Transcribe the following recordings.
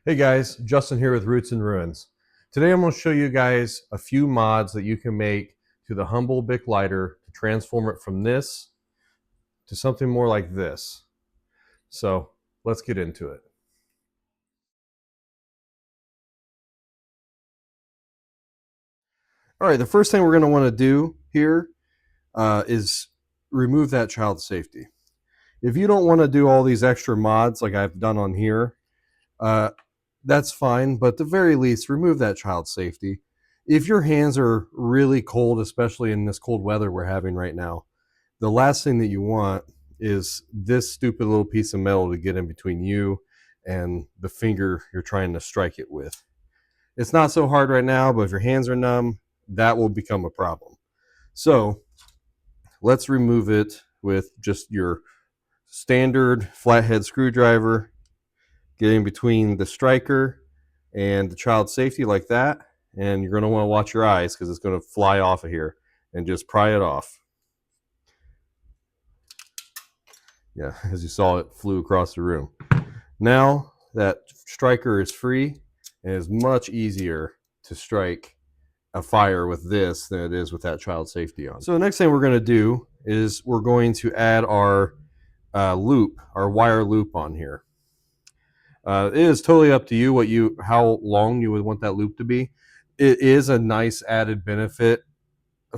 Hey guys, Justin here with Roots and Ruins. Today I'm going to show you guys a few mods that you can make to the Humble Bic lighter to transform it from this to something more like this. So let's get into it. All right, the first thing we're going to want to do here is remove that child safety. If you don't want to do all these extra mods like I've done on here, that's fine, but at the very least, remove that child safety. If your hands are really cold, especially in this cold weather we're having right now, the last thing that you want is this stupid little piece of metal to get in between you and the finger you're trying to strike it with. It's not so hard right now, but if your hands are numb, that will become a problem. So let's remove it with just your standard flathead screwdriver. Get in between the striker and the child safety like that, and you're going to want to watch your eyes because it's going to fly off of here, and just pry it off. Yeah, as you saw, it flew across the room. Now that striker is free, and it's much easier to strike a fire with this than it is with that child safety on. So the next thing we're going to do is we're going to add our loop, our wire loop on here. It is totally up to you how long you would want that loop to be. It is a nice added benefit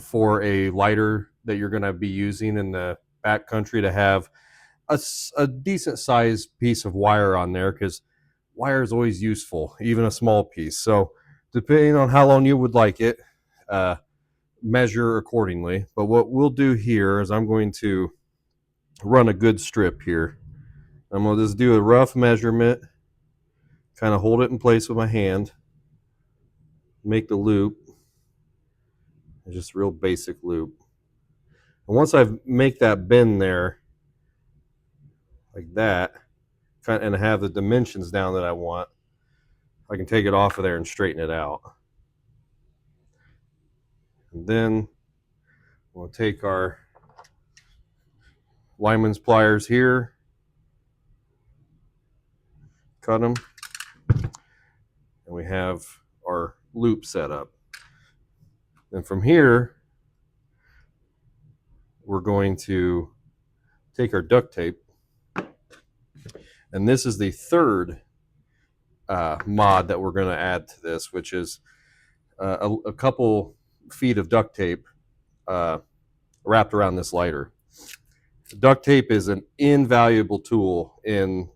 for a lighter that you're going to be using in the backcountry to have a decent sized piece of wire on there, because wire is always useful, even a small piece. So depending on how long you would like it, measure accordingly. But what we'll do here is I'm going to run a good strip here. I'm going to just do a rough measurement, kind of hold it in place with my hand, make the loop, just real basic loop. And once I make that bend there, like that, and have the dimensions down that I want, I can take it off of there and straighten it out. And then we'll take our lineman's pliers here, cut them, and we have our loop set up. And from here, we're going to take our duct tape, and this is the third mod that we're going to add to this, which is a couple feet of duct tape wrapped around this lighter. Duct tape is an invaluable tool in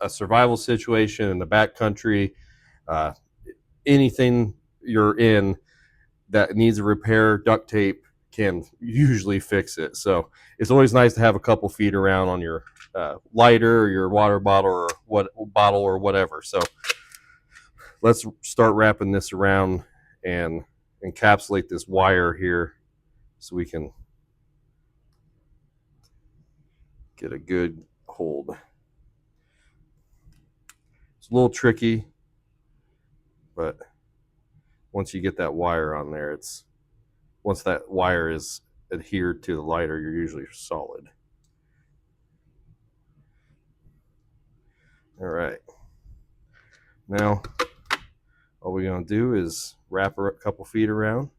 a survival situation in the backcountry. Anything you're in that needs a repair, duct tape can usually fix it. So it's always nice to have a couple feet around on your lighter or your water bottle or whatever. So let's start wrapping this around and encapsulate this wire here so we can get a good hold. It's a little tricky, but once you get that wire on there, once that wire is adhered to the lighter, you're usually solid. All right. Now, all we're going to do is wrap her a couple feet around.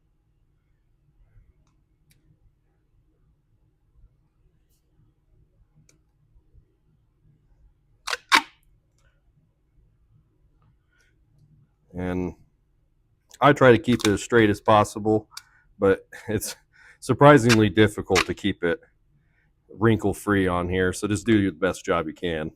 And I try to keep it as straight as possible, but it's surprisingly difficult to keep it wrinkle free on here. So just do the best job you can.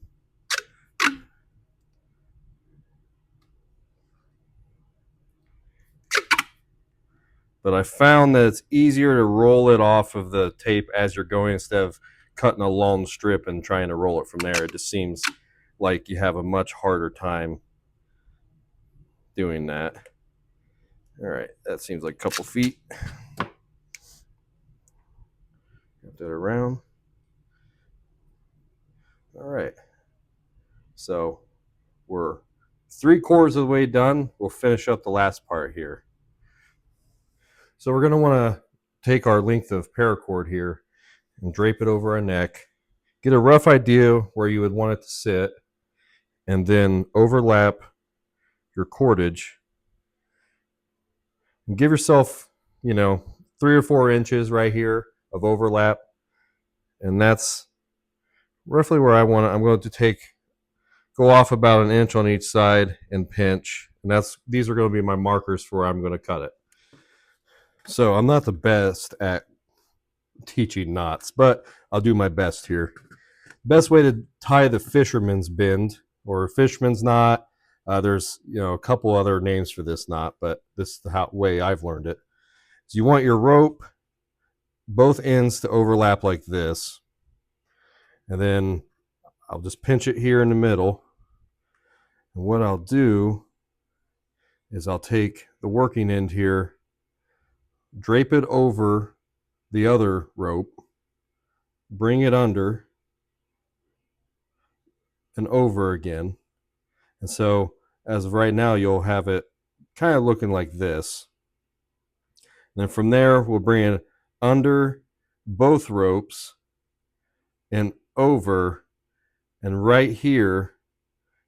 But I found that it's easier to roll it off of the tape as you're going instead of cutting a long strip and trying to roll it from there. It just seems like you have a much harder time doing that. All right, that seems like a couple feet. Get that around. All right, so we're 3/4 of the way done. We'll finish up the last part here. So we're going to want to take our length of paracord here and drape it over our neck. Get a rough idea where you would want it to sit, and then overlap your cordage. And give yourself, 3 or 4 inches right here of overlap. And that's roughly where I want it. I'm going to go off about an inch on each side and pinch. And these are going to be my markers for where I'm going to cut it. So I'm not the best at teaching knots, but I'll do my best here. Best way to tie the fisherman's bend or fisherman's knot. There's a couple other names for this knot, but this is the way I've learned it. So you want your rope, both ends to overlap like this, and then I'll just pinch it here in the middle. And what I'll do is I'll take the working end here, drape it over the other rope, bring it under and over again. And so as of right now, you'll have it kind of looking like this. And then from there, we'll bring it under both ropes and over, and right here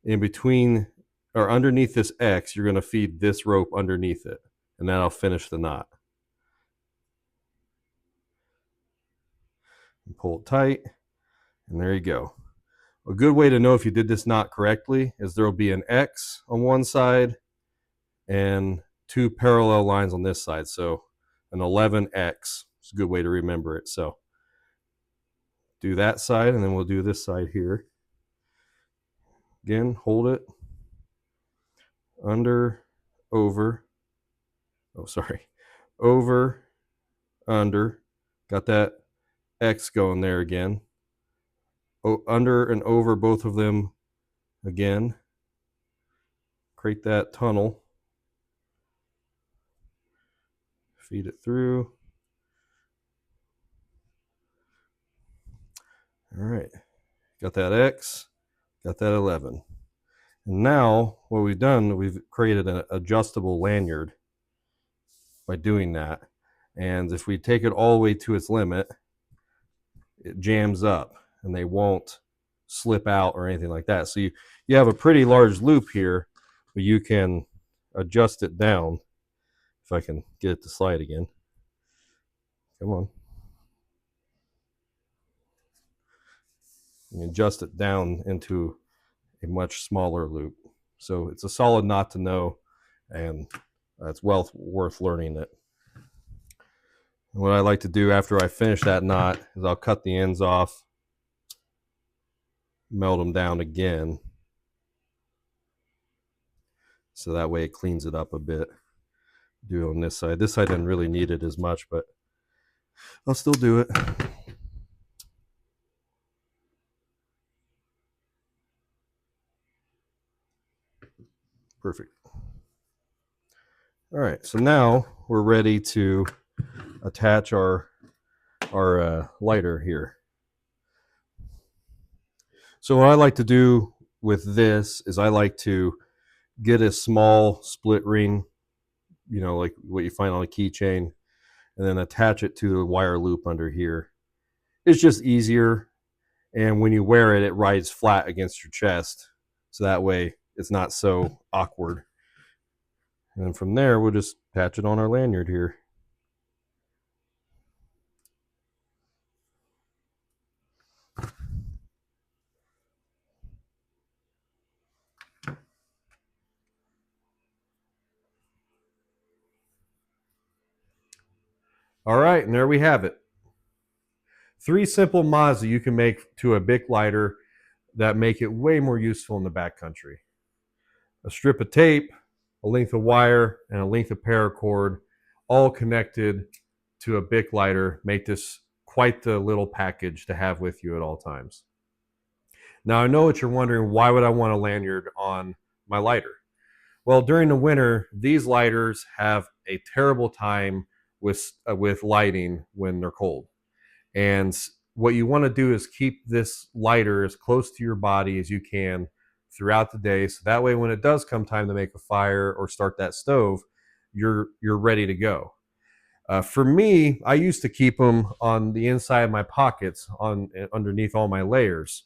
in between or underneath this X, you're going to feed this rope underneath it, and that'll finish the knot. And pull it tight, and there you go. A good way to know if you did this knot correctly is there will be an X on one side and 2 parallel lines on this side. So an 11X is a good way to remember it. So do that side, and then we'll do this side here. Again, hold it under, over, over, under, got that X going there again. Under and over both of them again. Create that tunnel. Feed it through. All right, got that X, got that 11. And now what we've done, we've created an adjustable lanyard by doing that. And if we take it all the way to its limit, it jams up and they won't slip out or anything like that. So you have a pretty large loop here, but you can adjust it down. If I can get it to slide again. Come on. You adjust it down into a much smaller loop. So it's a solid knot to know, and it's well worth learning it. And what I like to do after I finish that knot is I'll cut the ends off, melt them down again, so that way it cleans it up a bit. Do it on this side. This side didn't really need it as much, but I'll still do it. Perfect. All right, so now we're ready to attach our lighter here. So what I like to do with this is I like to get a small split ring, like what you find on a keychain, and then attach it to the wire loop under here. It's just easier, and when you wear it, it rides flat against your chest, so that way it's not so awkward. And then from there, we'll just attach it on our lanyard here. All right, and there we have it. 3 simple mods that you can make to a Bic lighter that make it way more useful in the backcountry. A strip of tape, a length of wire, and a length of paracord, all connected to a Bic lighter, make this quite the little package to have with you at all times. Now I know what you're wondering, why would I want a lanyard on my lighter? Well, during the winter, these lighters have a terrible time with lighting when they're cold. And what you want to do is keep this lighter as close to your body as you can throughout the day, so that way when it does come time to make a fire or start that stove, you're ready to go. For me, I used to keep them on the inside of my pockets, underneath all my layers.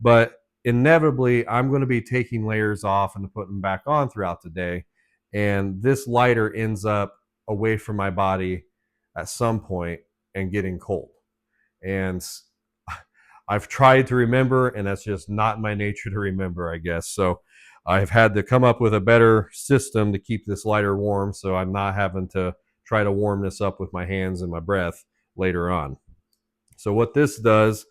But inevitably I'm going to be taking layers off and putting them back on throughout the day. And this lighter ends up away from my body at some point and getting cold. And I've tried to remember, and that's just not my nature to remember, I guess. So I've had to come up with a better system to keep this lighter warm so I'm not having to try to warm this up with my hands and my breath later on. So what this does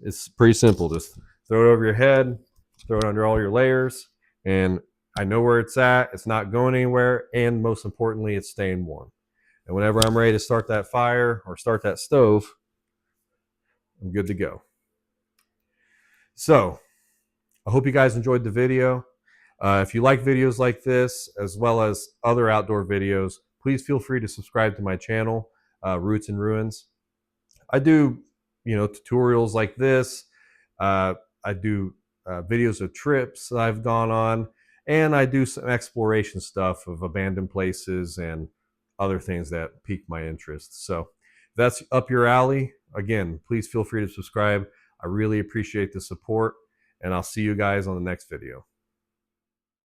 is pretty simple. Just throw it over your head, throw it under all your layers, and I know where it's at. It's not going anywhere, and most importantly, it's staying warm. And whenever I'm ready to start that fire or start that stove, I'm good to go. So I hope you guys enjoyed the video. If you like videos like this, as well as other outdoor videos, please feel free to subscribe to my channel, Roots and Ruins. I do, tutorials like this. I do videos of trips that I've gone on, and I do some exploration stuff of abandoned places and other things that pique my interest. So if that's up your alley, again, please feel free to subscribe. I really appreciate the support, and I'll see you guys on the next video.